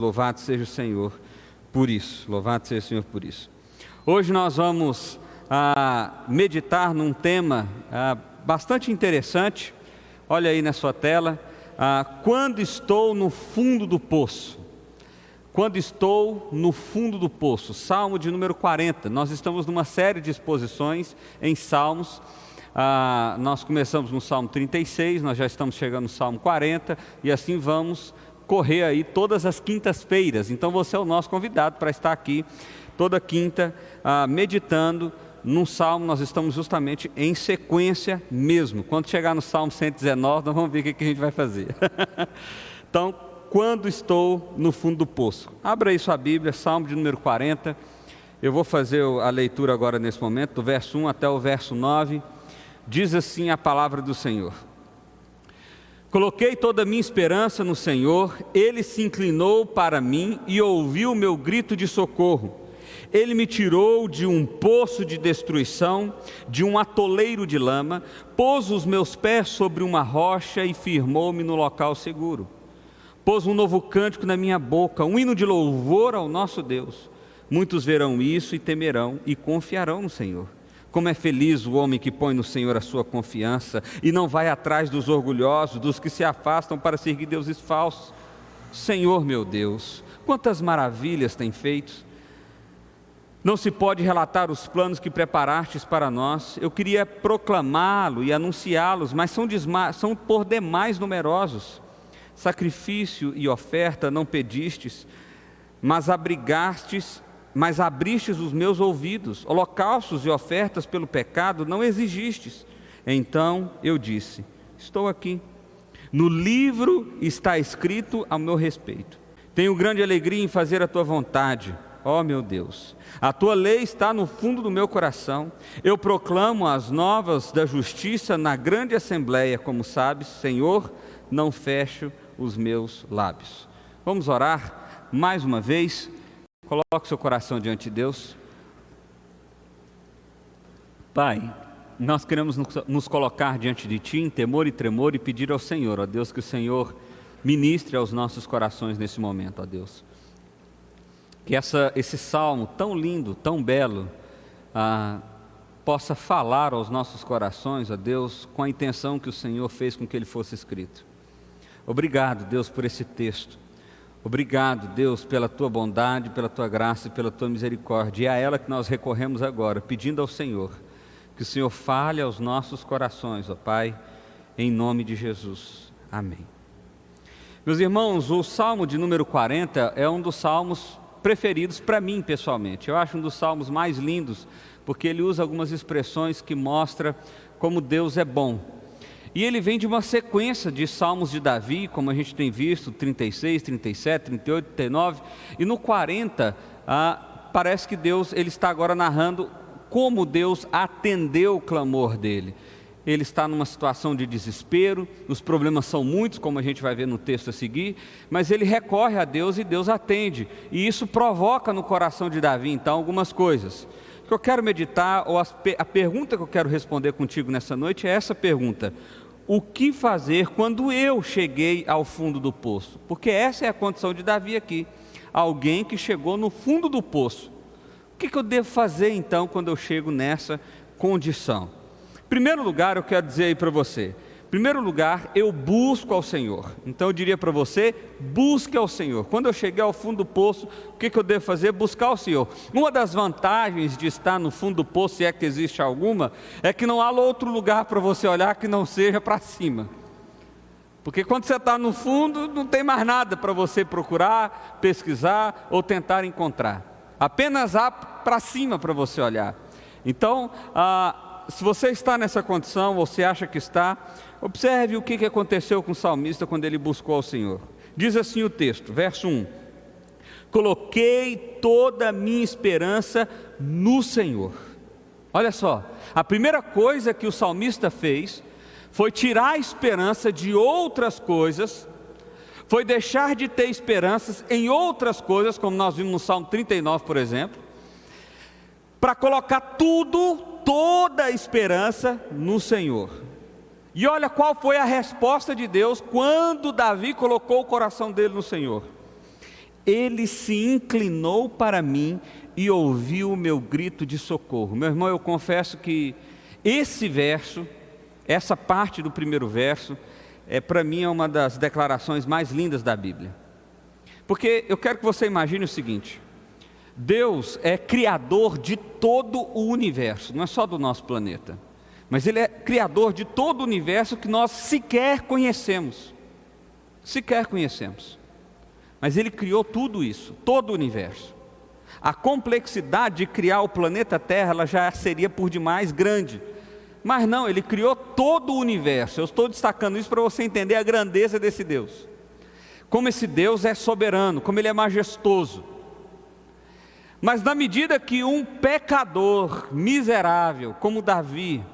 Louvado seja o Senhor por isso. Louvado seja o Senhor por isso. Hoje nós vamos meditar num tema bastante interessante. Olha aí na sua tela. Quando estou no fundo do poço. Quando estou no fundo do poço. Salmo de número 40. Nós estamos numa série de exposições em Salmos. Nós começamos no Salmo 36, nós já estamos chegando no Salmo 40 e assim vamos correr aí todas as quintas-feiras. Então você é o nosso convidado para estar aqui toda quinta meditando num salmo. Nós estamos justamente em sequência mesmo. Quando chegar no Salmo 119, nós vamos ver o que a gente vai fazer. Então, quando estou no fundo do poço. Abra aí sua Bíblia, Salmo de número 40. Eu vou fazer a leitura agora nesse momento, do verso 1 até o verso 9. Diz assim a palavra do Senhor: Coloquei toda a minha esperança no Senhor, Ele se inclinou para mim e ouviu o meu grito de socorro. Ele me tirou de um poço de destruição, de um atoleiro de lama, pôs os meus pés sobre uma rocha e firmou-me no local seguro. Pôs um novo cântico na minha boca, um hino de louvor ao nosso Deus. Muitos verão isso e temerão e confiarão no Senhor. Como é feliz o homem que põe no Senhor a sua confiança e não vai atrás dos orgulhosos, dos que se afastam para seguir deuses falsos. Senhor meu Deus, quantas maravilhas tem feito! Não se pode relatar os planos que preparastes para nós. Eu queria proclamá-lo e anunciá-los, mas são por demais numerosos. Sacrifício e oferta não pedistes, mas abristes os meus ouvidos. Holocaustos e ofertas pelo pecado não exigistes. Então eu disse: estou aqui. No livro está escrito a meu respeito. Tenho grande alegria em fazer a tua vontade, ó meu Deus. A tua lei está no fundo do meu coração. Eu proclamo as novas da justiça na grande assembleia. Como sabes, Senhor, não fecho os meus lábios. Vamos orar mais uma vez. Coloque seu coração diante de Deus. Pai, nós queremos nos colocar diante de Ti em temor e tremor e pedir ao Senhor, ó Deus, que o Senhor ministre aos nossos corações nesse momento, ó Deus. Que esse salmo tão lindo, tão belo, possa falar aos nossos corações, ó Deus, com a intenção que o Senhor fez com que ele fosse escrito. Obrigado, Deus, por esse texto. Obrigado, Deus, pela Tua bondade, pela Tua graça e pela Tua misericórdia. E é a ela que nós recorremos agora, pedindo ao Senhor, que o Senhor fale aos nossos corações, ó Pai, em nome de Jesus. Amém. Meus irmãos, o Salmo de número 40 é um dos salmos preferidos para mim, pessoalmente. Eu acho um dos salmos mais lindos, porque ele usa algumas expressões que mostram como Deus é bom. E ele vem de uma sequência de salmos de Davi, como a gente tem visto, 36, 37, 38, 39, e no 40, parece que Deus, ele está agora narrando como Deus atendeu o clamor dele. Ele está numa situação de desespero, os problemas são muitos, como a gente vai ver no texto a seguir, mas ele recorre a Deus e Deus atende, e isso provoca no coração de Davi, então, algumas coisas. O que eu quero meditar, ou a pergunta que eu quero responder contigo nessa noite é essa pergunta: o que fazer quando eu cheguei ao fundo do poço? Porque essa é a condição de Davi aqui, alguém que chegou no fundo do poço. O que eu devo fazer então quando eu chego nessa condição? Em primeiro lugar, eu quero dizer aí para você, em primeiro lugar, eu busco ao Senhor. Então eu diria para você, busque ao Senhor. Quando eu cheguei ao fundo do poço, o que eu devo fazer? Buscar ao Senhor. Uma das vantagens de estar no fundo do poço, se é que existe alguma, é que não há outro lugar para você olhar que não seja para cima. Porque quando você está no fundo, não tem mais nada para você procurar, pesquisar ou tentar encontrar. Apenas há para cima para você olhar. Então, se você está nessa condição, ou você acha que está, observe o que aconteceu com o salmista quando ele buscou ao Senhor. Diz assim o texto, verso 1: Coloquei toda a minha esperança no Senhor. Olha só, a primeira coisa que o salmista fez foi tirar a esperança de outras coisas, foi deixar de ter esperanças em outras coisas, como nós vimos no Salmo 39, por exemplo, para colocar toda a esperança no Senhor. E olha qual foi a resposta de Deus quando Davi colocou o coração dele no Senhor. Ele se inclinou para mim e ouviu o meu grito de socorro. Meu irmão, eu confesso que esse verso, essa parte do primeiro verso, para mim é uma das declarações mais lindas da Bíblia. Porque eu quero que você imagine o seguinte: Deus é criador de todo o universo, não é só do nosso planeta, mas Ele é criador de todo o universo que nós sequer conhecemos. Mas Ele criou tudo isso, todo o universo. A complexidade de criar o planeta Terra, ela já seria por demais grande. Mas não, Ele criou todo o universo. Eu estou destacando isso para você entender a grandeza desse Deus. Como esse Deus é soberano, como Ele é majestoso. Mas na medida que um pecador miserável, como Davi,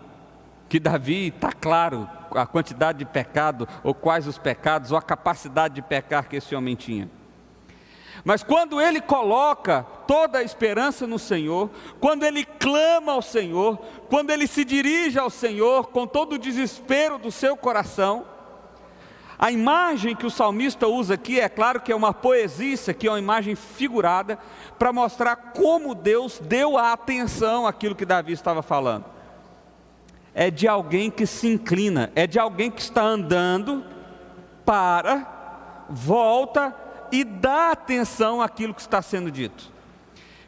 que Davi está claro a quantidade de pecado, ou quais os pecados, ou a capacidade de pecar que esse homem tinha. Mas quando ele coloca toda a esperança no Senhor, quando ele clama ao Senhor, quando ele se dirige ao Senhor com todo o desespero do seu coração, a imagem que o salmista usa aqui, é claro que é uma poesia, isso aqui é uma imagem figurada, para mostrar como Deus deu a atenção àquilo que Davi estava falando. É de alguém que se inclina, é de alguém que está andando, volta e dá atenção àquilo que está sendo dito.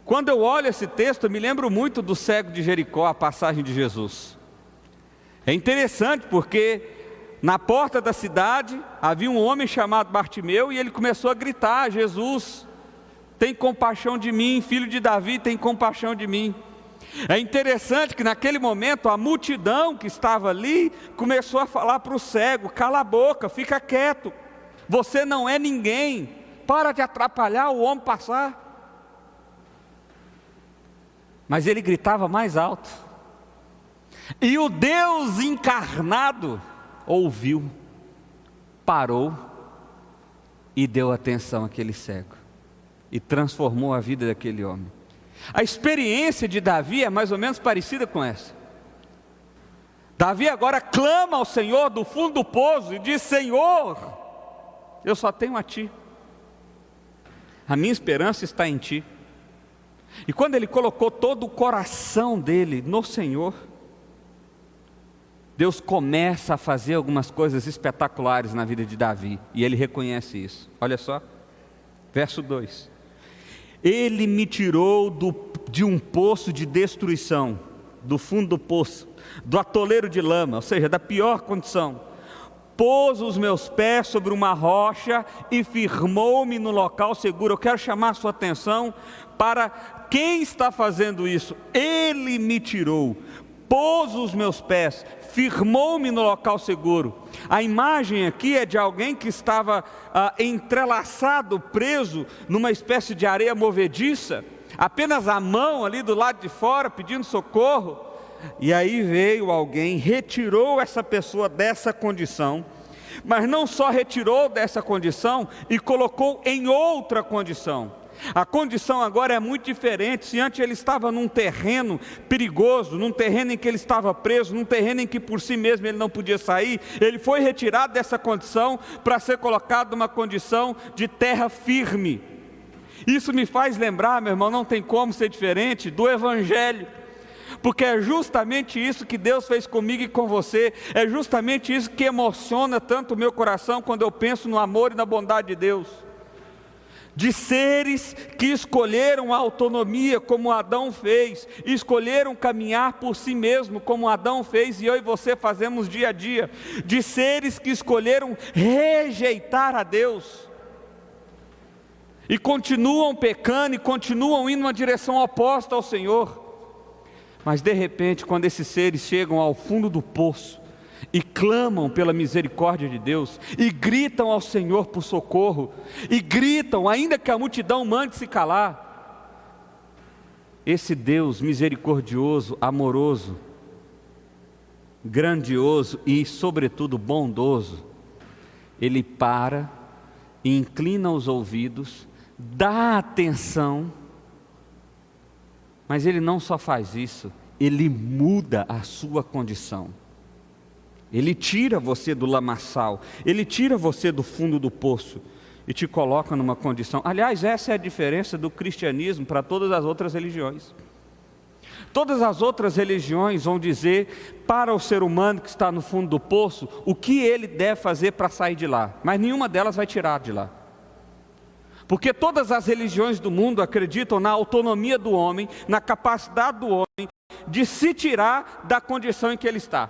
Quando eu olho esse texto, eu me lembro muito do cego de Jericó, a passagem de Jesus. É interessante porque na porta da cidade havia um homem chamado Bartimeu, e ele começou a gritar: Jesus, tem compaixão de mim, filho de Davi, tem compaixão de mim. É interessante que naquele momento a multidão que estava ali começou a falar para o cego: cala a boca, fica quieto, você não é ninguém, para de atrapalhar o homem passar. Mas ele gritava mais alto, e o Deus encarnado ouviu, parou e deu atenção àquele cego, e transformou a vida daquele homem. A experiência de Davi é mais ou menos parecida com essa. Davi agora clama ao Senhor do fundo do poço e diz: Senhor, eu só tenho a Ti, a minha esperança está em Ti. E quando ele colocou todo o coração dele no Senhor, Deus começa a fazer algumas coisas espetaculares na vida de Davi, e ele reconhece isso. Olha só, verso 2: Ele me tirou de um poço de destruição, do fundo do poço, do atoleiro de lama, ou seja, da pior condição. Pôs os meus pés sobre uma rocha e firmou-me no local seguro. Eu quero chamar a sua atenção para quem está fazendo isso. Ele me tirou, pôs os meus pés, firmou-me no local seguro. A imagem aqui é de alguém que estava entrelaçado, preso numa espécie de areia movediça, apenas a mão ali do lado de fora pedindo socorro. E aí veio alguém, retirou essa pessoa dessa condição, mas não só retirou dessa condição e colocou em outra condição. A condição agora é muito diferente. Se antes ele estava num terreno perigoso, num terreno em que ele estava preso, num terreno em que por si mesmo ele não podia sair, ele foi retirado dessa condição para ser colocado numa condição de terra firme. Isso me faz lembrar, meu irmão, não tem como ser diferente do Evangelho, porque é justamente isso que Deus fez comigo e com você. É justamente isso que emociona tanto o meu coração quando eu penso no amor e na bondade de Deus. De seres que escolheram a autonomia como Adão fez, escolheram caminhar por si mesmo como Adão fez, e eu e você fazemos dia a dia. De seres que escolheram rejeitar a Deus e continuam pecando e continuam indo numa direção oposta ao Senhor. Mas de repente, quando esses seres chegam ao fundo do poço e clamam pela misericórdia de Deus, e gritam ao Senhor por socorro, e gritam, ainda que a multidão mande se calar, esse Deus misericordioso, amoroso, grandioso e sobretudo bondoso, Ele para, inclina os ouvidos, dá atenção, mas Ele não só faz isso, Ele muda a sua condição. Ele tira você do lamaçal, Ele tira você do fundo do poço, e te coloca numa condição. Aliás, essa é a diferença do cristianismo para todas as outras religiões. Todas as outras religiões vão dizer para o ser humano que está no fundo do poço o que ele deve fazer para sair de lá, mas nenhuma delas vai tirar de lá. Porque todas as religiões do mundo acreditam na autonomia do homem, na capacidade do homem de se tirar da condição em que ele está.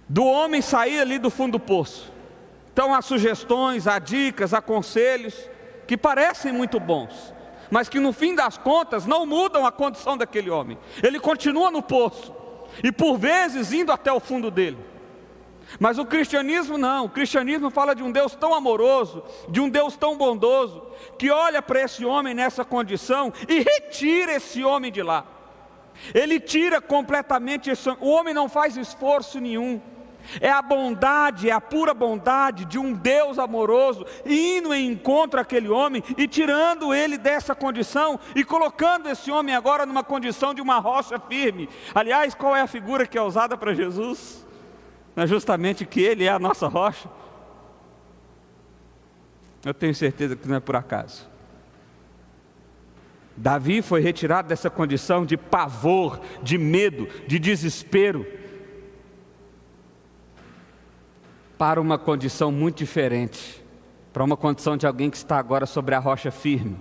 Do homem sair ali do fundo do poço. Então há sugestões, há dicas, há conselhos que parecem muito bons, mas que no fim das contas não mudam a condição daquele homem. Ele continua no poço e por vezes indo até o fundo dele. Mas o cristianismo não, o cristianismo fala de um Deus tão amoroso, de um Deus tão bondoso, que olha para esse homem nessa condição e retira esse homem de lá. Ele tira completamente esse homem. O homem não faz esforço nenhum. É a bondade, é a pura bondade de um Deus amoroso indo em encontro àquele homem e tirando ele dessa condição e colocando esse homem agora numa condição de uma rocha firme. Aliás, qual é a figura que é usada para Jesus? Não é justamente que ele é a nossa rocha? Eu tenho certeza que não é por acaso. Davi foi retirado dessa condição de pavor, de medo, de desespero, para uma condição muito diferente, para uma condição de alguém que está agora sobre a rocha firme,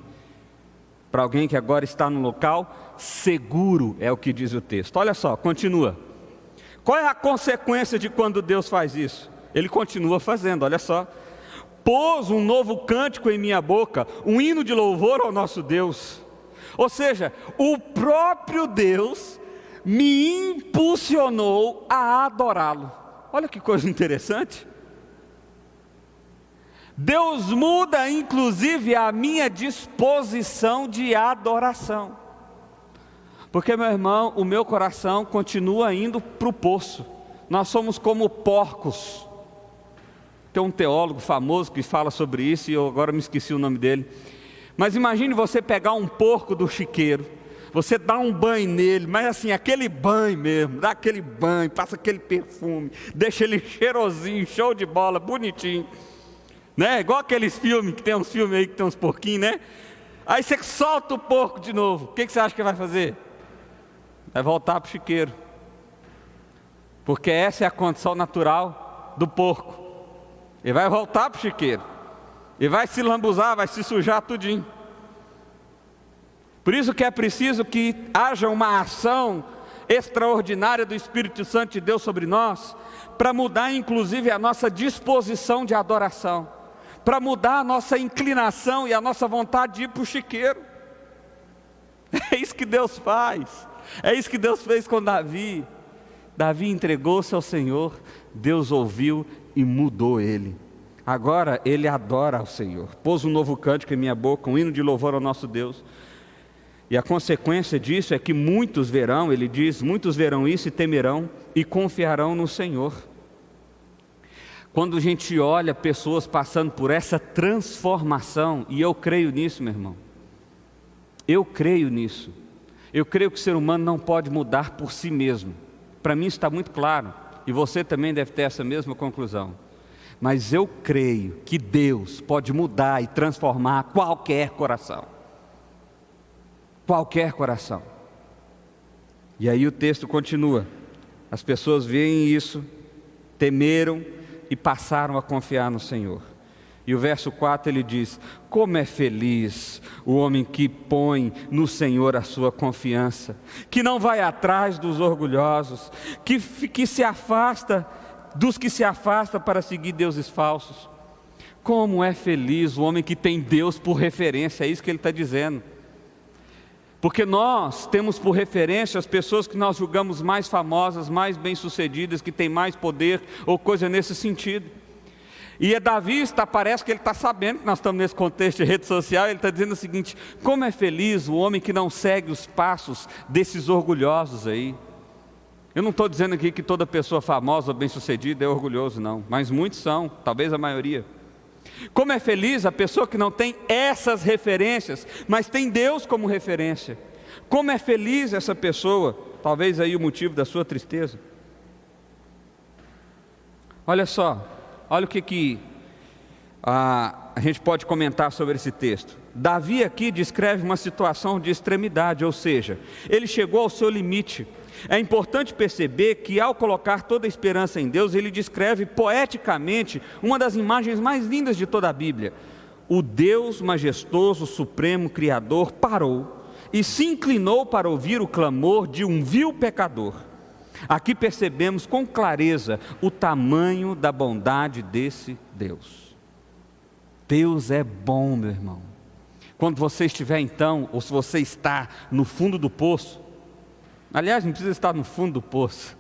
para alguém que agora está num local seguro, é o que diz o texto. Olha só, continua. Qual é a consequência de quando Deus faz isso? Ele continua fazendo, olha só. Pôs um novo cântico em minha boca, um hino de louvor ao nosso Deus. Ou seja, o próprio Deus me impulsionou a adorá-lo. Olha que coisa interessante. Deus muda inclusive a minha disposição de adoração. Porque, meu irmão, o meu coração continua indo para o poço. Nós somos como porcos. Tem um teólogo famoso que fala sobre isso e eu agora me esqueci o nome dele. Mas imagine você pegar um porco do chiqueiro, você dá um banho nele, mas assim, aquele banho mesmo, dá aquele banho, passa aquele perfume, deixa ele cheirosinho, show de bola, bonitinho. Né? Igual aqueles filmes, que tem uns filmes aí que tem uns porquinhos, né? Aí você solta o porco de novo, o que você acha que vai fazer? Vai voltar para o chiqueiro. Porque essa é a condição natural do porco. Ele vai voltar para o chiqueiro. E vai se lambuzar, vai se sujar tudinho. Por isso que é preciso que haja uma ação extraordinária do Espírito Santo de Deus sobre nós, para mudar inclusive a nossa disposição de adoração, para mudar a nossa inclinação e a nossa vontade de ir para o chiqueiro. É isso que Deus faz. É isso que Deus fez com Davi. Davi entregou-se ao Senhor, Deus ouviu e mudou ele. Agora ele adora ao Senhor. Pôs um novo cântico em minha boca, um hino de louvor ao nosso Deus. E a consequência disso é que muitos verão, ele diz, muitos verão isso e temerão e confiarão no Senhor. Quando a gente olha pessoas passando por essa transformação, e eu creio nisso, meu irmão, eu creio nisso. Eu creio que o ser humano não pode mudar por si mesmo. Para mim está muito claro, e você também deve ter essa mesma conclusão. Mas eu creio que Deus pode mudar e transformar qualquer coração. Qualquer coração. E aí o texto continua. As pessoas veem isso, temeram e passaram a confiar no Senhor. E o verso 4 ele diz: como é feliz o homem que põe no Senhor a sua confiança, que não vai atrás dos orgulhosos, que se afasta dos que se afastam para seguir deuses falsos. Como é feliz o homem que tem Deus por referência, é isso que ele está dizendo. Porque nós temos por referência as pessoas que nós julgamos mais famosas, mais bem-sucedidas, que têm mais poder, ou coisa nesse sentido. E Davi parece que ele está sabendo que nós estamos nesse contexto de rede social, ele está dizendo o seguinte: como é feliz o homem que não segue os passos desses orgulhosos aí. Eu não estou dizendo aqui que toda pessoa famosa ou bem-sucedida é orgulhoso, não, mas muitos são, talvez a maioria. Como é feliz a pessoa que não tem essas referências, mas tem Deus como referência. Como é feliz essa pessoa, talvez aí o motivo da sua tristeza. Olha só, olha o que A gente pode comentar sobre esse texto. Davi aqui descreve uma situação de extremidade, ou seja, ele chegou ao seu limite. É importante perceber que, ao colocar toda a esperança em Deus, ele descreve poeticamente uma das imagens mais lindas de toda a Bíblia. O Deus majestoso, supremo, Criador, parou e se inclinou para ouvir o clamor de um vil pecador. Aqui percebemos com clareza o tamanho da bondade desse Deus. Deus é bom, meu irmão. Quando você estiver então, ou se você está no fundo do poço, aliás, não precisa estar no fundo do poço,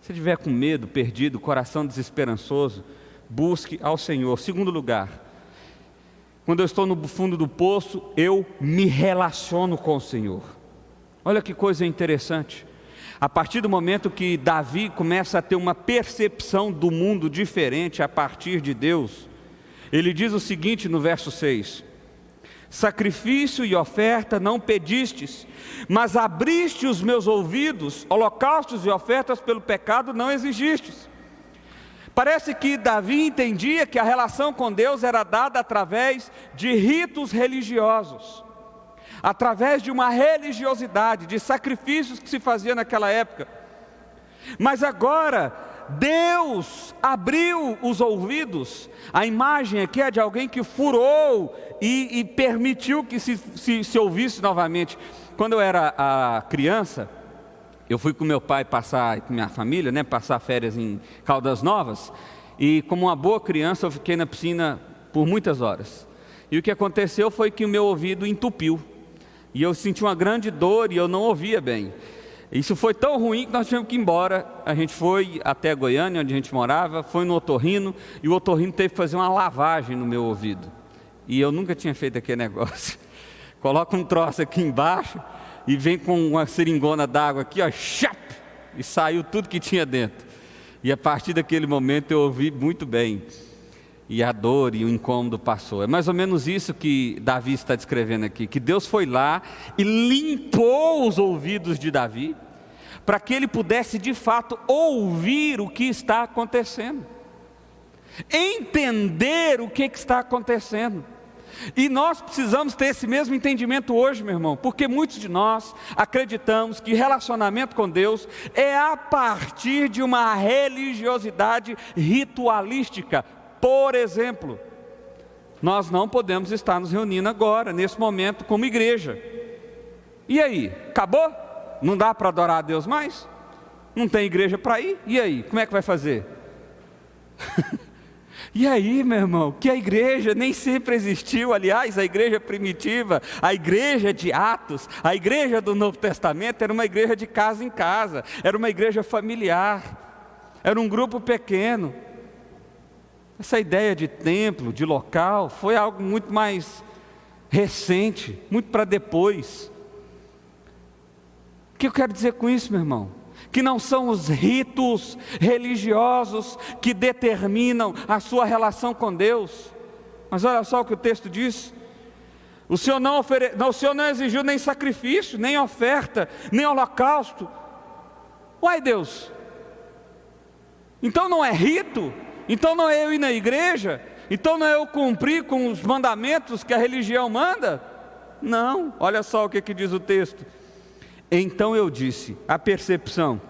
se estiver com medo, perdido, coração desesperançoso, busque ao Senhor. Segundo lugar, quando eu estou no fundo do poço, eu me relaciono com o Senhor. Olha que coisa interessante. A partir do momento que Davi começa a ter uma percepção do mundo diferente a partir de Deus, ele diz o seguinte no verso 6: sacrifício e oferta não pedistes, mas abriste os meus ouvidos, holocaustos e ofertas pelo pecado não exigistes. Parece que Davi entendia que a relação com Deus era dada através de ritos religiosos, através de uma religiosidade, de sacrifícios que se fazia naquela época. Mas agora Deus abriu os ouvidos. A imagem aqui é de alguém que furou e permitiu que se ouvisse novamente. Quando eu era criança, eu fui com meu pai passar, com minha família, passar férias em Caldas Novas, e como uma boa criança eu fiquei na piscina por muitas horas. E o que aconteceu foi que o meu ouvido entupiu, e eu senti uma grande dor e eu não ouvia bem. Isso foi tão ruim que nós tivemos que ir embora. A gente foi até Goiânia, onde a gente morava, foi no otorrino, e o otorrino teve que fazer uma lavagem no meu ouvido. E eu nunca tinha feito aquele negócio. Coloca um troço aqui embaixo e vem com uma seringona d'água aqui, ó, chap, e saiu tudo que tinha dentro. E a partir daquele momento eu ouvi muito bem, e a dor e o incômodo passou. É mais ou menos isso que Davi está descrevendo aqui, que Deus foi lá e limpou os ouvidos de Davi, para que ele pudesse de fato ouvir o que está acontecendo, entender o que está acontecendo. E nós precisamos ter esse mesmo entendimento hoje, meu irmão, porque muitos de nós acreditamos que relacionamento com Deus é a partir de uma religiosidade ritualística. Por exemplo, nós não podemos estar nos reunindo agora, nesse momento, como igreja. E aí, acabou? Não dá para adorar a Deus mais? Não tem igreja para ir? E aí, como é que vai fazer? E aí, meu irmão, que a igreja nem sempre existiu. Aliás, a igreja primitiva, a igreja de Atos, a igreja do Novo Testamento era uma igreja de casa em casa, era uma igreja familiar, era um grupo pequeno. Essa ideia de templo, de local, foi algo muito mais recente, muito para depois. O que eu quero dizer com isso, meu irmão? Que não são os ritos religiosos que determinam a sua relação com Deus. Mas olha só o que o texto diz: o Senhor não exigiu nem sacrifício, nem oferta, nem holocausto. Uai, Deus, então não é rito? Então não é eu ir na igreja? Então não é eu cumprir com os mandamentos que a religião manda? Não, olha só o que diz o texto. Então eu disse, a percepção.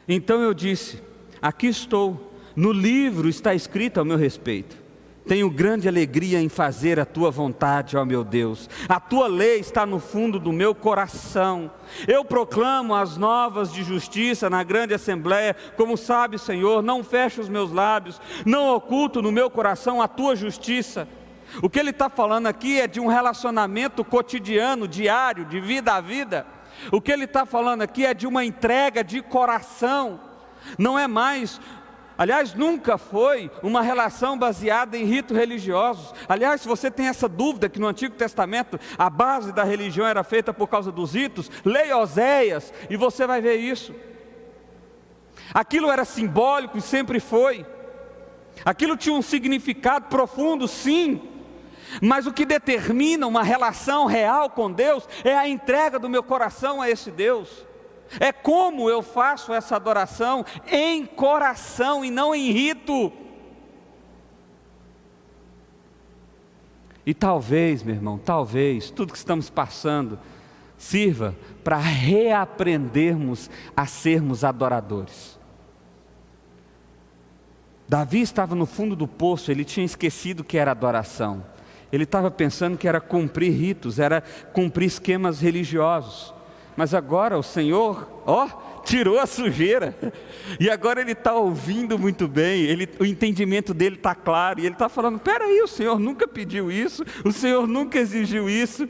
Então eu disse, aqui estou, no livro está escrito ao meu respeito. Tenho grande alegria em fazer a tua vontade, ó meu Deus. A tua lei está no fundo do meu coração. Eu proclamo as novas de justiça na grande assembleia. Como sabe, Senhor, não fecho os meus lábios, não oculto no meu coração a tua justiça. O que ele está falando aqui é de um relacionamento cotidiano, diário, de vida a vida. O que ele está falando aqui é de uma entrega de coração. Não é mais... Aliás, nunca foi uma relação baseada em ritos religiosos. Aliás, se você tem essa dúvida que no Antigo Testamento a base da religião era feita por causa dos ritos, leia Oséias e você vai ver isso. Aquilo era simbólico e sempre foi. Aquilo tinha um significado profundo, sim. Mas o que determina uma relação real com Deus é a entrega do meu coração a esse Deus. É como eu faço essa adoração em coração e não em rito. E talvez, meu irmão, talvez tudo que estamos passando sirva para reaprendermos a sermos adoradores. Davi estava no fundo do poço, ele tinha esquecido que era adoração. Ele estava pensando que era cumprir ritos, era cumprir esquemas religiosos. Mas agora o Senhor, tirou a sujeira. E agora ele está ouvindo muito bem, o entendimento dele está claro. E ele está falando, peraí, o Senhor nunca pediu isso, o Senhor nunca exigiu isso.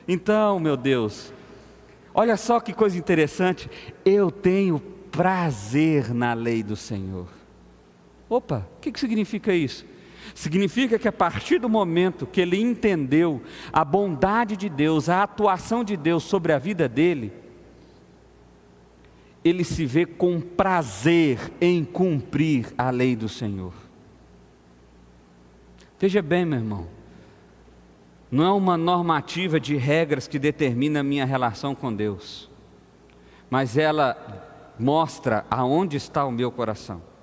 Então, meu Deus, olha só que coisa interessante, eu tenho prazer na lei do Senhor. Opa, o que significa isso? Significa que a partir do momento que ele entendeu a bondade de Deus, a atuação de Deus sobre a vida dele, ele se vê com prazer em cumprir a lei do Senhor. Veja bem, meu irmão, não é uma normativa de regras que determina a minha relação com Deus, mas ela mostra aonde está o meu coração.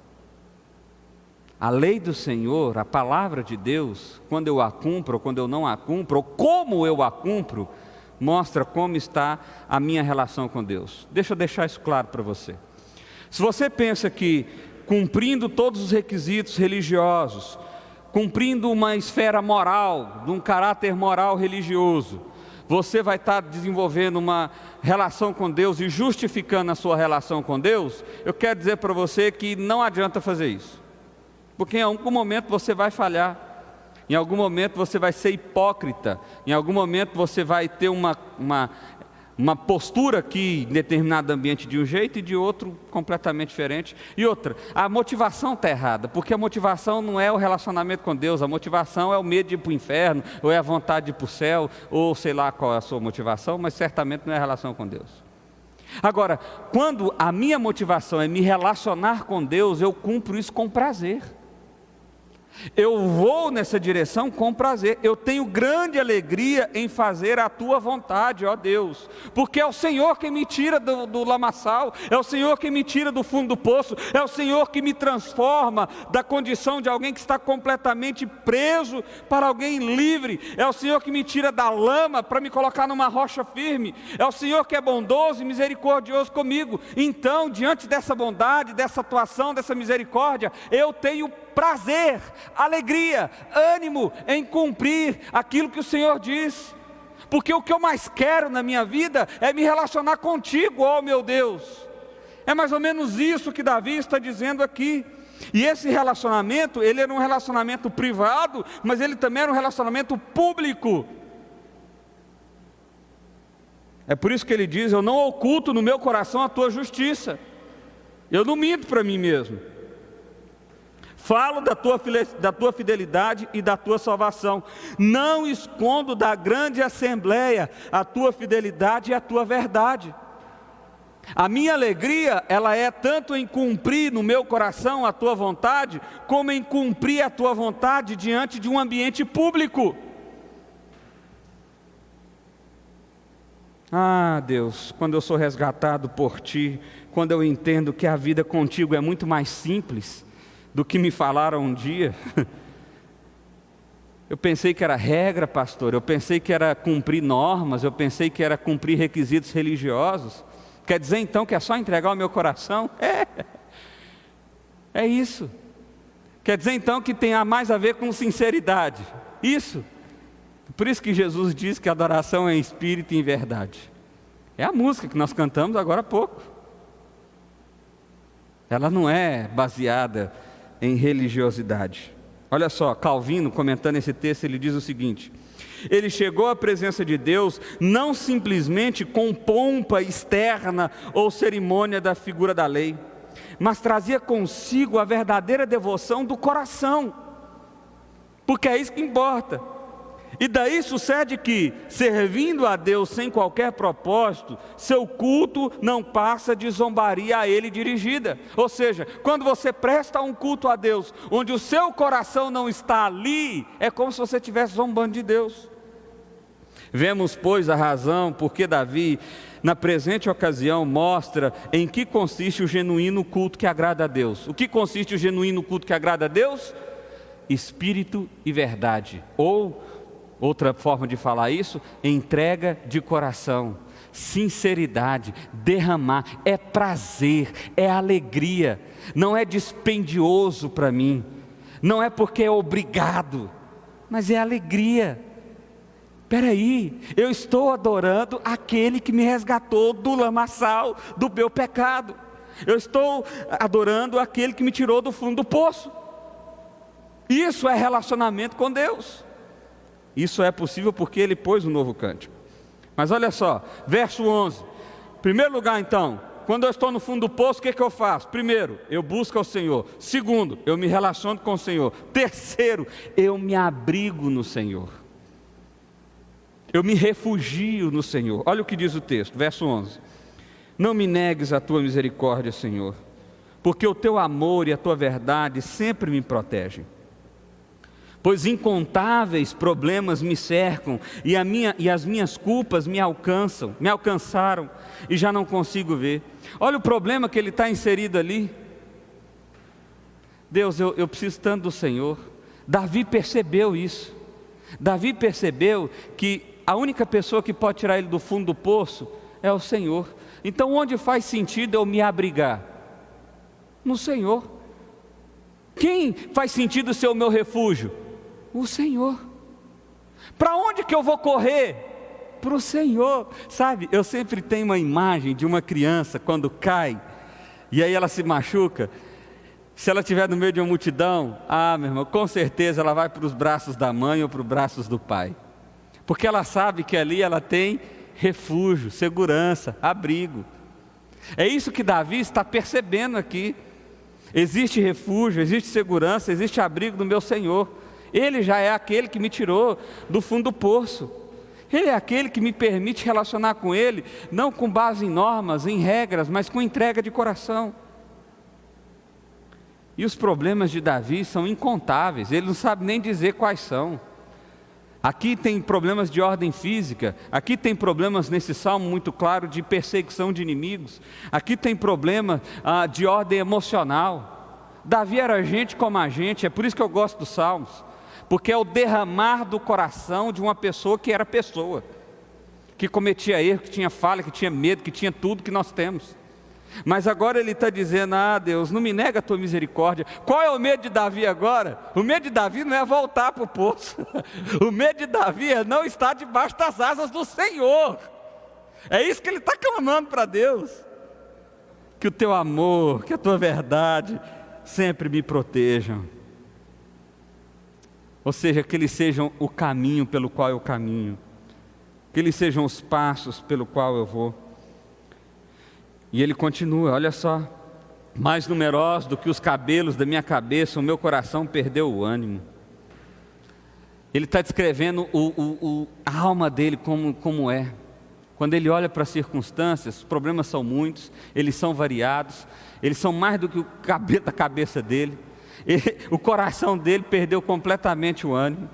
A lei do Senhor, a palavra de Deus, quando eu a cumpro ou quando eu não a cumpro, ou como eu a cumpro, mostra como está a minha relação com Deus. Deixa eu deixar isso claro para você. Se você pensa que cumprindo todos os requisitos religiosos, cumprindo uma esfera moral, de um caráter moral religioso, você vai estar desenvolvendo uma relação com Deus e justificando a sua relação com Deus, eu quero dizer para você que não adianta fazer isso. Porque em algum momento você vai falhar, em algum momento você vai ser hipócrita, em algum momento você vai ter uma postura aqui em determinado ambiente de um jeito e de outro completamente diferente. E outra, a motivação está errada, porque a motivação não é o relacionamento com Deus, a motivação é o medo de ir para o inferno, ou é a vontade de ir para o céu, ou sei lá qual é a sua motivação, mas certamente não é a relação com Deus. Agora, quando a minha motivação é me relacionar com Deus, eu cumpro isso com prazer. Eu vou nessa direção com prazer, eu tenho grande alegria em fazer a tua vontade, ó Deus, porque é o Senhor que me tira do lamaçal, é o Senhor que me tira do fundo do poço, é o Senhor que me transforma da condição de alguém que está completamente preso para alguém livre, é o Senhor que me tira da lama para me colocar numa rocha firme, é o Senhor que é bondoso e misericordioso comigo. Então, diante dessa bondade, dessa atuação, dessa misericórdia, eu tenho prazer, alegria, ânimo em cumprir aquilo que o Senhor diz, porque o que eu mais quero na minha vida é me relacionar contigo, ó meu Deus. É mais ou menos isso que Davi está dizendo aqui. E esse relacionamento, ele era um relacionamento privado, mas ele também era um relacionamento público. É por isso que ele diz, eu não oculto no meu coração a tua justiça, eu não minto para mim mesmo. Falo da tua fidelidade e da tua salvação. Não escondo da grande assembleia a tua fidelidade e a tua verdade. A minha alegria, ela é tanto em cumprir no meu coração a tua vontade, como em cumprir a tua vontade diante de um ambiente público. Ah, Deus, quando eu sou resgatado por Ti, quando eu entendo que a vida contigo é muito mais simples do que me falaram um dia. Eu pensei que era regra, pastor, eu pensei que era cumprir normas, eu pensei que era cumprir requisitos religiosos. Quer dizer então que é só entregar o meu coração? É isso. Quer dizer então que tem mais a ver com sinceridade? Isso. Por isso que Jesus diz que a adoração é em espírito e em verdade. É a música que nós cantamos agora há pouco. Ela não é baseada em religiosidade. Olha só, Calvino, comentando esse texto, ele diz o seguinte: ele chegou à presença de Deus não simplesmente com pompa externa ou cerimônia da figura da lei, mas trazia consigo a verdadeira devoção do coração, porque é isso que importa. E daí sucede que, servindo a Deus sem qualquer propósito, seu culto não passa de zombaria a Ele dirigida. Ou seja, quando você presta um culto a Deus, onde o seu coração não está ali, é como se você estivesse zombando de Deus. Vemos, pois, a razão porque Davi, na presente ocasião, mostra em que consiste o genuíno culto que agrada a Deus. O que consiste o genuíno culto que agrada a Deus? Espírito e verdade, ou Outra forma de falar isso, entrega de coração, sinceridade, derramar, é prazer, é alegria, não é dispendioso para mim, não é porque é obrigado, mas é alegria. Espera aí, eu estou adorando aquele que me resgatou do lamaçal, do meu pecado, eu estou adorando aquele que me tirou do fundo do poço. Isso é relacionamento com Deus. Isso é possível porque Ele pôs um novo cântico. Mas olha só, verso 11. Primeiro lugar então, quando eu estou no fundo do poço, o que eu faço? Primeiro, eu busco ao Senhor. Segundo, eu me relaciono com o Senhor. Terceiro, eu me abrigo no Senhor. Eu me refugio no Senhor. Olha o que diz o texto, verso 11. Não me negues a tua misericórdia, Senhor, porque o teu amor e a tua verdade sempre me protegem. Pois incontáveis problemas me cercam e as minhas culpas me alcançaram e já não consigo ver. Olha o problema que ele está inserido ali. Deus, eu preciso tanto do Senhor. Davi percebeu isso. Davi percebeu que a única pessoa que pode tirar ele do fundo do poço é o Senhor. Então onde faz sentido eu me abrigar? No Senhor. Quem faz sentido ser o meu refúgio? O Senhor. Para onde que eu vou correr? Para o Senhor. Sabe, eu sempre tenho uma imagem de uma criança quando cai e aí ela se machuca. Se ela estiver no meio de uma multidão, meu irmão, com certeza ela vai para os braços da mãe ou para os braços do pai, porque ela sabe que ali ela tem refúgio, segurança, abrigo. É isso que Davi está percebendo aqui. Existe refúgio, existe segurança, existe abrigo do meu Senhor. Ele já é aquele que me tirou do fundo do poço. Ele é aquele que me permite relacionar com Ele, não com base em normas, em regras, mas com entrega de coração. E os problemas de Davi são incontáveis, ele não sabe nem dizer quais são. Aqui tem problemas de ordem física, aqui tem problemas nesse salmo muito claro de perseguição de inimigos, aqui tem problema de ordem emocional. Davi era gente como a gente, é por isso que eu gosto dos salmos, porque é o derramar do coração de uma pessoa que era pessoa, que cometia erro, que tinha falha, que tinha medo, que tinha tudo que nós temos. Mas agora ele está dizendo, Deus, não me nega a tua misericórdia. Qual é o medo de Davi agora? O medo de Davi não é voltar para o poço. O medo de Davi é não estar debaixo das asas do Senhor. É isso que ele está clamando para Deus. Que o teu amor, que a tua verdade sempre me protejam. Ou seja, que eles sejam o caminho pelo qual eu caminho, que eles sejam os passos pelo qual eu vou. E ele continua, olha só: mais numerosos do que os cabelos da minha cabeça, o meu coração perdeu o ânimo. Ele está descrevendo a alma dele como é. Quando ele olha para as circunstâncias, os problemas são muitos, eles são variados, eles são mais do que o cabelo da cabeça dele. O coração dele perdeu completamente o ânimo.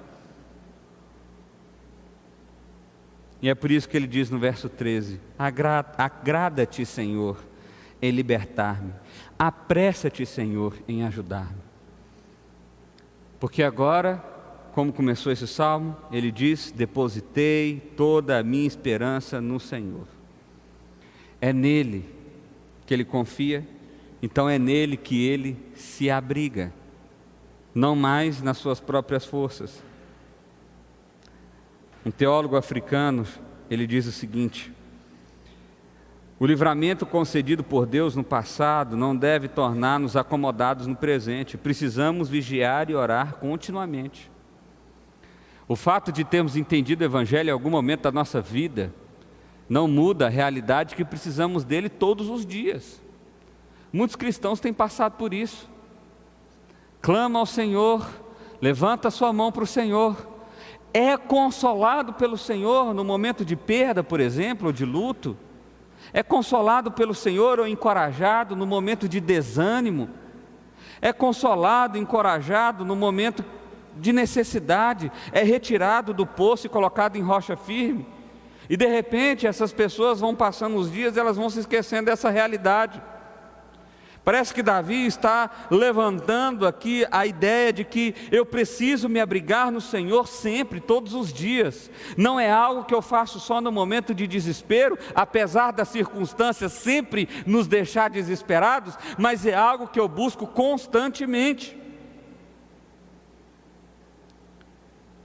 E é por isso que ele diz no verso 13: agrada-te, Senhor, em libertar-me, apressa-te, Senhor, em ajudar-me. Porque agora, como começou esse salmo, ele diz: depositei toda a minha esperança no Senhor. É nele que ele confia, então é nele que ele se abriga, não mais nas suas próprias forças. Um teólogo africano, ele diz o seguinte: o livramento concedido por Deus no passado não deve tornar-nos acomodados no presente. Precisamos vigiar e orar continuamente. O fato de termos entendido o Evangelho em algum momento da nossa vida não muda a realidade que precisamos dele todos os dias. Muitos cristãos têm passado por isso. Clama ao Senhor, levanta a sua mão para o Senhor, é consolado pelo Senhor no momento de perda, por exemplo, ou de luto, é consolado pelo Senhor ou encorajado no momento de desânimo, é consolado, encorajado no momento de necessidade, é retirado do poço e colocado em rocha firme. E de repente essas pessoas vão passando os dias e elas vão se esquecendo dessa realidade. Parece que Davi está levantando aqui a ideia de que eu preciso me abrigar no Senhor sempre, todos os dias. Não é algo que eu faço só no momento de desespero, apesar das circunstâncias sempre nos deixar desesperados, mas é algo que eu busco constantemente.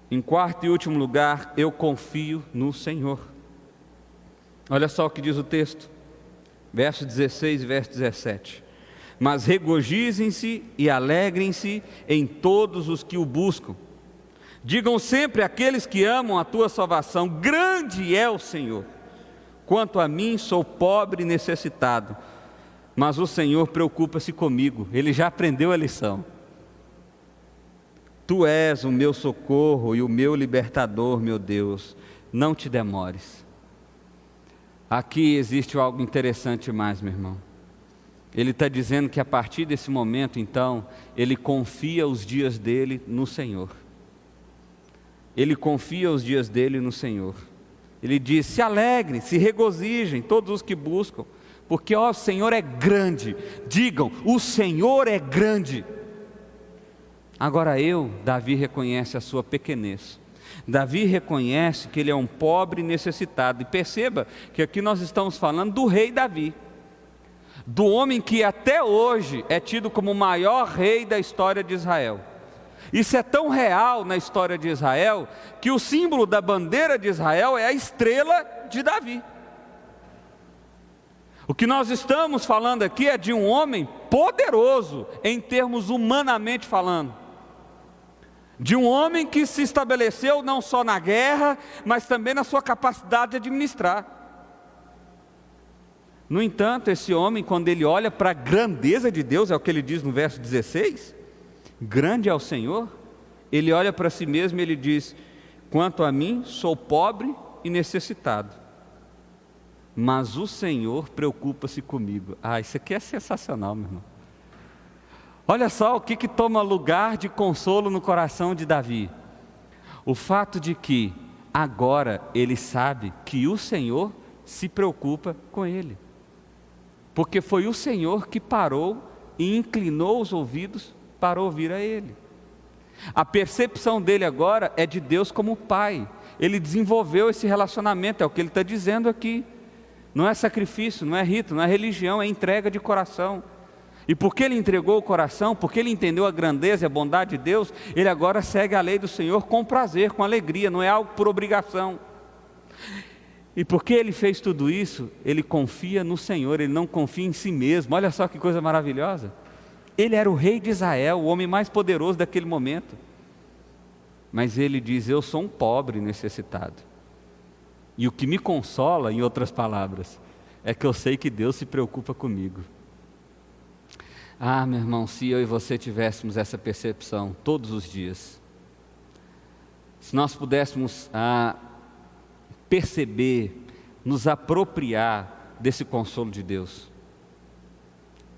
Em quarto e último lugar, eu confio no Senhor. Olha só o que diz o texto, verso 16 e verso 17. Mas regozijem-se e alegrem-se em todos os que o buscam. Digam sempre àqueles que amam a tua salvação: grande é o Senhor. Quanto a mim, sou pobre e necessitado, mas o Senhor preocupa-se comigo. Ele já aprendeu a lição. Tu és o meu socorro e o meu libertador, meu Deus, não te demores. Aqui existe algo interessante mais, meu irmão. Ele está dizendo que a partir desse momento, então, ele confia os dias dele no Senhor. Ele confia os dias dele no Senhor. Ele diz: se alegrem, se regozijem, todos os que buscam, porque ó, o Senhor é grande. Digam: o Senhor é grande. Agora Davi reconhece a sua pequenez. Davi reconhece que ele é um pobre e necessitado. E perceba que aqui nós estamos falando do rei Davi, do homem que até hoje é tido como o maior rei da história de Israel. Isso é tão real na história de Israel, que o símbolo da bandeira de Israel é a estrela de Davi. O que nós estamos falando aqui é de um homem poderoso, em termos humanamente falando. De um homem que se estabeleceu não só na guerra, mas também na sua capacidade de administrar. No entanto, esse homem, quando ele olha para a grandeza de Deus, é o que ele diz no verso 16, grande é o Senhor, ele olha para si mesmo e ele diz: quanto a mim, sou pobre e necessitado, mas o Senhor preocupa-se comigo. Isso aqui é sensacional, meu irmão. Olha só o que toma lugar de consolo no coração de Davi. O fato de que agora ele sabe que o Senhor se preocupa com ele. Porque foi o Senhor que parou e inclinou os ouvidos para ouvir a ele. A percepção dele agora é de Deus como Pai. Ele desenvolveu esse relacionamento, é o que ele está dizendo aqui. Não é sacrifício, não é rito, não é religião, é entrega de coração. E porque ele entregou o coração, porque ele entendeu a grandeza e a bondade de Deus, ele agora segue a lei do Senhor com prazer, com alegria, não é algo por obrigação. E porque ele fez tudo isso, ele confia no Senhor, ele não confia em si mesmo. Olha só que coisa maravilhosa. Ele era o rei de Israel, o homem mais poderoso daquele momento. Mas ele diz: eu sou um pobre necessitado. E o que me consola, em outras palavras, é que eu sei que Deus se preocupa comigo. Meu irmão, se eu e você tivéssemos essa percepção todos os dias, se nós pudéssemos perceber, nos apropriar desse consolo de Deus.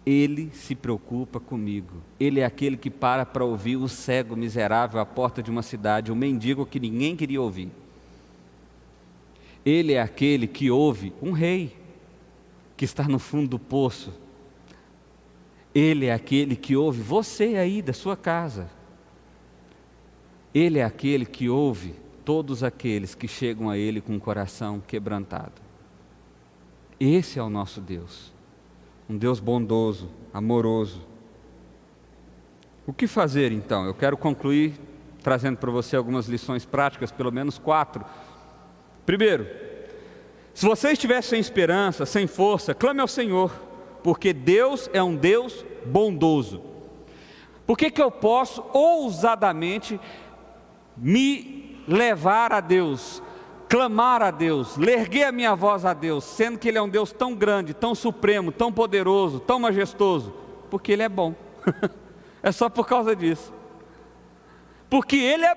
Ele se preocupa comigo. Ele é aquele que para ouvir o cego miserável à porta de uma cidade, o mendigo que ninguém queria ouvir. Ele é aquele que ouve um rei que está no fundo do poço. Ele é aquele que ouve você aí da sua casa. Ele é aquele que ouve todos aqueles que chegam a Ele com o coração quebrantado. Esse é o nosso Deus, um Deus bondoso, amoroso. O que fazer então? Eu quero concluir trazendo para você algumas lições práticas, pelo menos 4. Primeiro, se você estiver sem esperança, sem força, clame ao Senhor, porque Deus é um Deus bondoso. Por que eu posso ousadamente me levar a Deus, clamar a Deus, erguer a minha voz a Deus, sendo que Ele é um Deus tão grande, tão supremo, tão poderoso, tão majestoso? Porque Ele é bom. É só por causa disso. Porque Ele é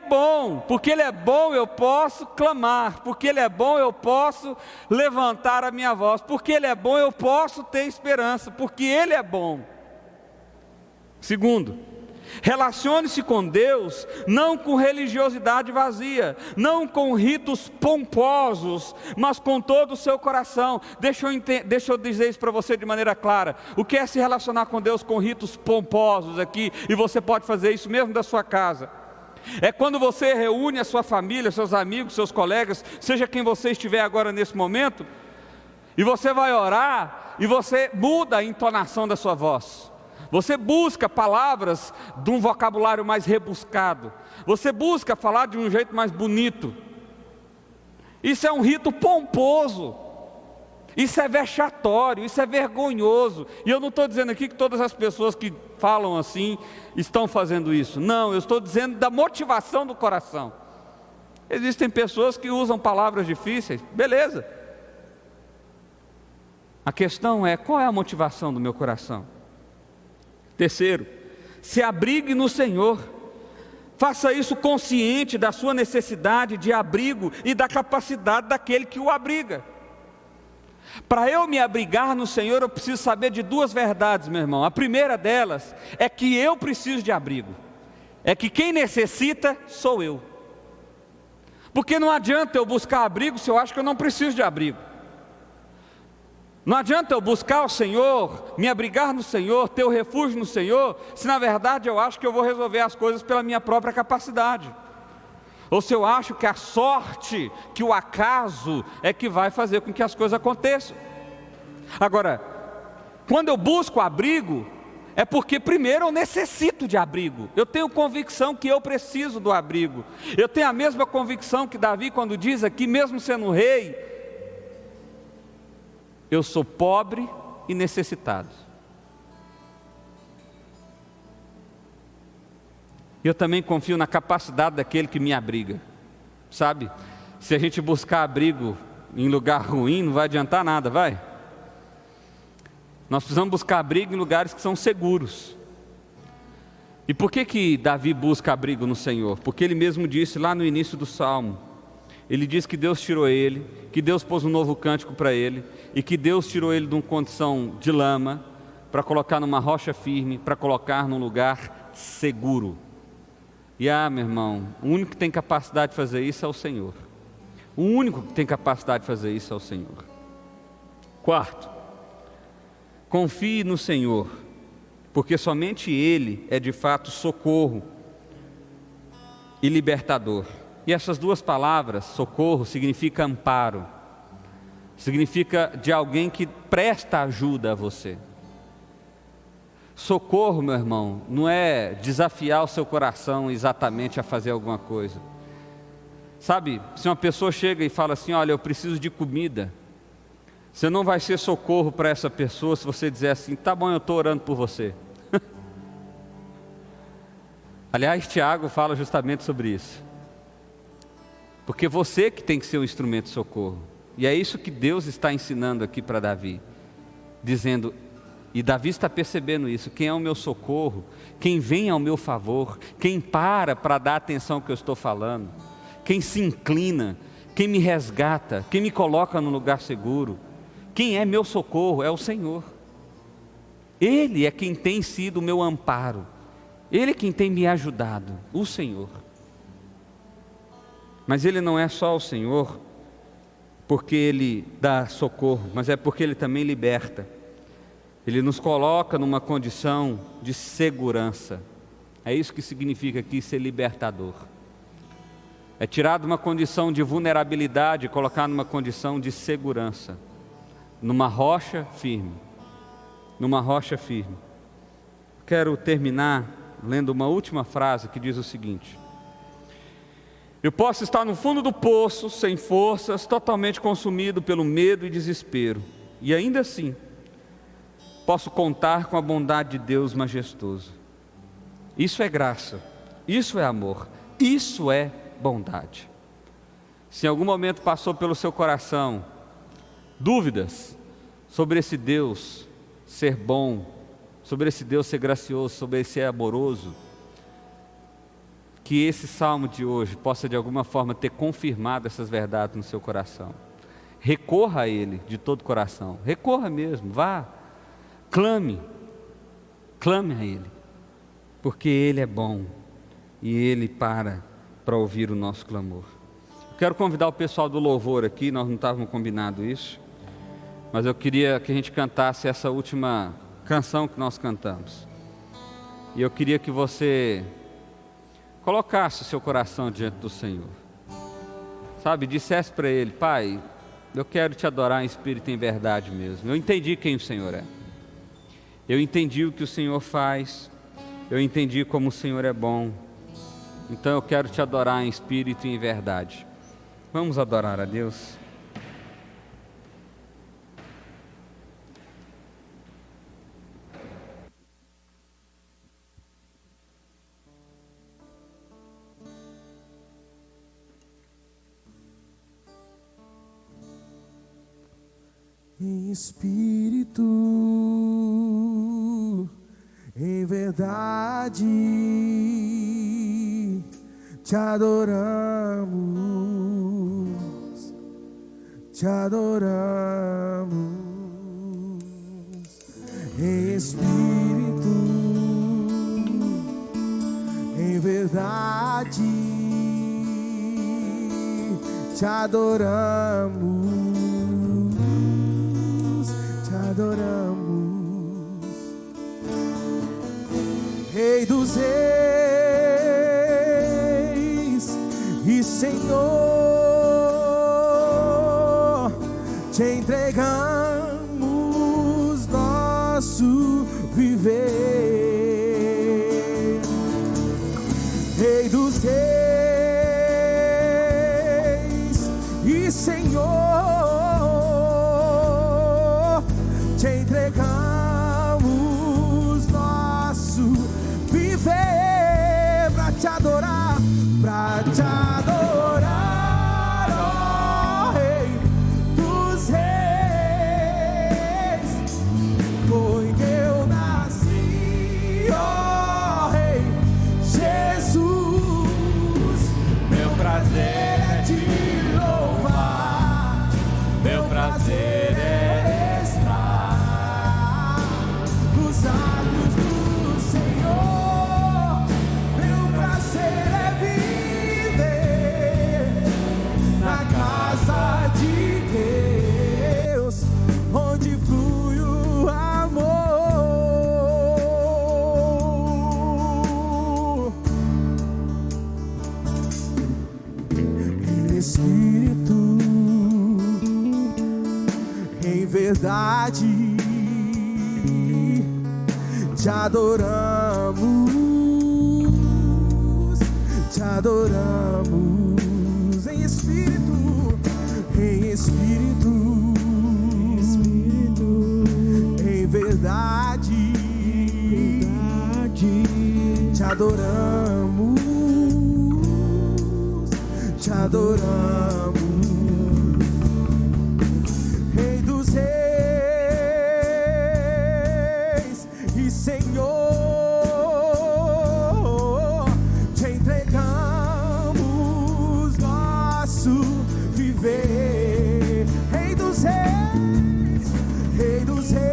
bom eu posso clamar, porque Ele é bom eu posso levantar a minha voz, porque Ele é bom eu posso ter esperança, porque Ele é bom. Segundo, Relacione-se com Deus não com religiosidade vazia, não com ritos pomposos, mas com todo o seu coração. Deixa eu dizer isso para você de maneira clara. O que é se relacionar com Deus com ritos pomposos aqui? E você pode fazer isso mesmo da sua casa. É quando você reúne a sua família, seus amigos, seus colegas, seja quem você estiver agora nesse momento, e você vai orar, e você muda a entonação da sua voz. Você busca palavras de um vocabulário mais rebuscado. Você busca falar de um jeito mais bonito. Isso é um rito pomposo. Isso é vexatório, isso é vergonhoso. E eu não estou dizendo aqui que todas as pessoas que falam assim estão fazendo isso. Não, eu estou dizendo da motivação do coração. Existem pessoas que usam palavras difíceis, beleza. A questão é, qual é a motivação do meu coração? Terceiro, se abrigue no Senhor. Faça isso consciente da sua necessidade de abrigo e da capacidade daquele que o abriga. Para eu me abrigar no Senhor, eu preciso saber de duas verdades, meu irmão. A primeira delas é que eu preciso de abrigo. É que quem necessita sou eu. Porque não adianta eu buscar abrigo se eu acho que eu não preciso de abrigo. Não adianta eu buscar o Senhor, me abrigar no Senhor, ter o refúgio no Senhor, se na verdade eu acho que eu vou resolver as coisas pela minha própria capacidade. Ou se eu acho que a sorte, que o acaso é que vai fazer com que as coisas aconteçam. Agora, quando eu busco abrigo, é porque primeiro eu necessito de abrigo. Eu tenho convicção que eu preciso do abrigo. Eu tenho a mesma convicção que Davi quando diz aqui, mesmo sendo rei, eu sou pobre e necessitado. Eu também confio na capacidade daquele que me abriga. Sabe? Se a gente buscar abrigo em lugar ruim, não vai adiantar nada, vai? Nós precisamos buscar abrigo em lugares que são seguros. E por que Davi busca abrigo no Senhor? Porque ele mesmo disse lá no início do Salmo, ele diz que Deus tirou ele, que Deus pôs um novo cântico para ele, e que Deus tirou ele de uma condição de lama, para colocar numa rocha firme, para colocar num lugar seguro. E meu irmão, o único que tem capacidade de fazer isso é o Senhor. O único que tem capacidade de fazer isso é o Senhor. Quarto, confie no Senhor, porque somente Ele é de fato socorro e libertador. E essas duas palavras, socorro, significa amparo, significa de alguém que presta ajuda a você. Socorro, meu irmão, não é desafiar o seu coração exatamente a fazer alguma coisa. Sabe, se uma pessoa chega e fala assim, olha, eu preciso de comida, você não vai ser socorro para essa pessoa se você dizer assim, tá bom, eu estou orando por você. Aliás, Tiago fala justamente sobre isso. Porque você que tem que ser um instrumento de socorro. E é isso que Deus está ensinando aqui para Davi. Dizendo, e Davi está percebendo isso, quem é o meu socorro, quem vem ao meu favor, quem para dar atenção ao que eu estou falando, quem se inclina, quem me resgata, quem me coloca no lugar seguro, quem é meu socorro é o Senhor. Ele é quem tem sido o meu amparo, Ele é quem tem me ajudado, o Senhor. Mas Ele não é só o Senhor, porque Ele dá socorro, mas é porque Ele também liberta. Ele nos coloca numa condição de segurança. É isso que significa aqui ser libertador. É tirar de uma condição de vulnerabilidade e colocar numa condição de segurança. Numa rocha firme. Numa rocha firme. Quero terminar lendo uma última frase que diz o seguinte: eu posso estar no fundo do poço, sem forças, totalmente consumido pelo medo e desespero, e ainda assim, posso contar com a bondade de Deus majestoso. Isso é graça, isso é amor, isso é bondade. Se em algum momento passou pelo seu coração dúvidas sobre esse Deus ser bom, sobre esse Deus ser gracioso, sobre esse ser amoroso, que esse salmo de hoje possa de alguma forma ter confirmado essas verdades no seu coração. Recorra a Ele de todo o coração, recorra mesmo, vá, clame a Ele. porque Ele é bom e Ele para ouvir o nosso clamor. Quero convidar o pessoal do louvor aqui, nós não estávamos combinado isso, mas eu queria que a gente cantasse essa última canção que nós cantamos. E eu queria que você colocasse o seu coração diante do Senhor. Sabe, dissesse para Ele: Pai, eu quero te adorar em espírito e em verdade mesmo. Eu entendi quem o Senhor é. Eu entendi o que o Senhor faz. Eu entendi como o Senhor é bom. Então eu quero te adorar em espírito e em verdade. Vamos adorar a Deus. Em espírito, em verdade, te adoramos, te adoramos. Em espírito, em verdade, te adoramos. Adoramos, Rei dos Reis e Senhor, te entregamos nosso viver. Rei dos Reis e Senhor, te entregamos nosso viver pra te adorar, ó Rei dos Reis, porque eu nasci, ó Rei Jesus. Meu prazer é te louvar, meu prazer é atos do Senhor. Meu prazer é viver na casa de Deus, onde flui o amor. Em espírito, em verdade, te adoramos, te adoramos. Em espírito, em espírito, em verdade, te adoramos, te adoramos. Rei dos Reis e Senhor, te entregamos nosso viver. Rei dos Reis, Rei dos Reis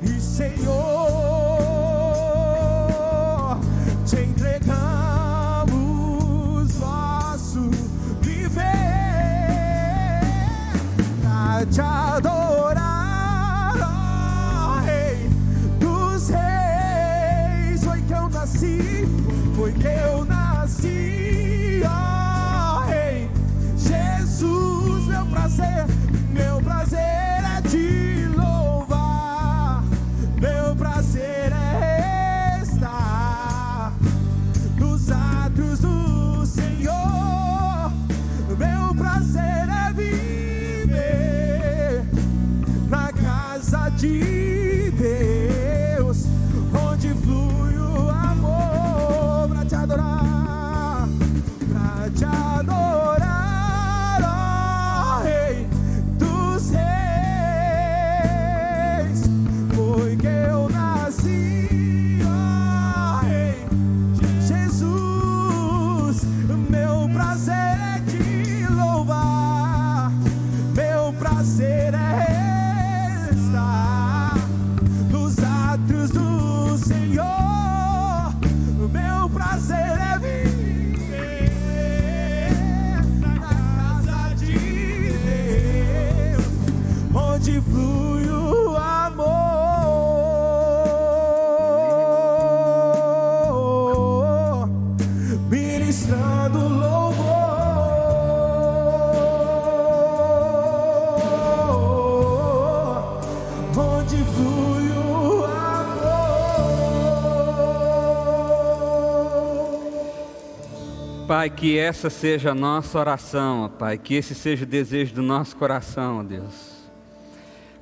e Senhor, te entregamos nosso viver pra te adorar. Foi que eu nasci, ó Rei Jesus. Meu prazer é te louvar, meu prazer é estar nos átrios do Senhor. Meu prazer é viver na casa de Deus, onde flui o amor. Pra te adorar, ó Rei dos Reis. Foi que eu nasci, ó Rei Jesus. Meu prazer é te louvar, meu prazer é estar nos átrios Pai, que essa seja a nossa oração, ó Pai, que esse seja o desejo do nosso coração, ó Deus.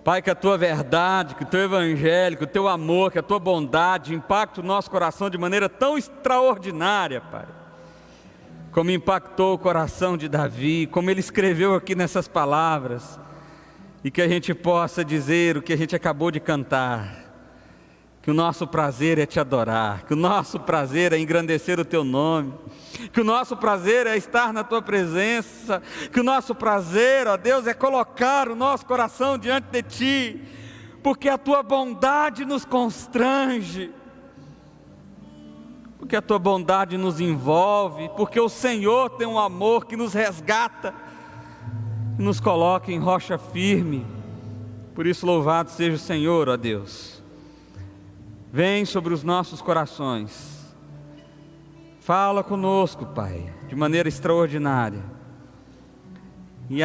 Pai, que a Tua verdade, que o Teu Evangelho, que o Teu amor, que a Tua bondade impacte o nosso coração de maneira tão extraordinária, Pai, como impactou o coração de Davi, como ele escreveu aqui nessas palavras, e que a gente possa dizer o que a gente acabou de cantar, que o nosso prazer é Te adorar, que o nosso prazer é engrandecer o Teu nome, que o nosso prazer é estar na Tua presença, que o nosso prazer, ó Deus, é colocar o nosso coração diante de Ti, porque a Tua bondade nos constrange, porque a Tua bondade nos envolve, porque o Senhor tem um amor que nos resgata, que nos coloca em rocha firme. Por isso louvado seja o Senhor, ó Deus. Vem sobre os nossos corações, fala conosco, Pai, de maneira extraordinária, e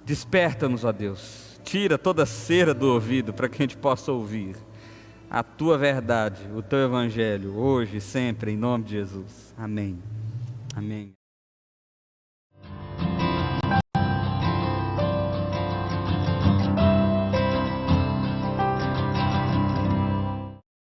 desperta-nos, ó Deus, tira toda a cera do ouvido, para que a gente possa ouvir a Tua verdade, o Teu Evangelho, hoje e sempre, em nome de Jesus, amém, amém.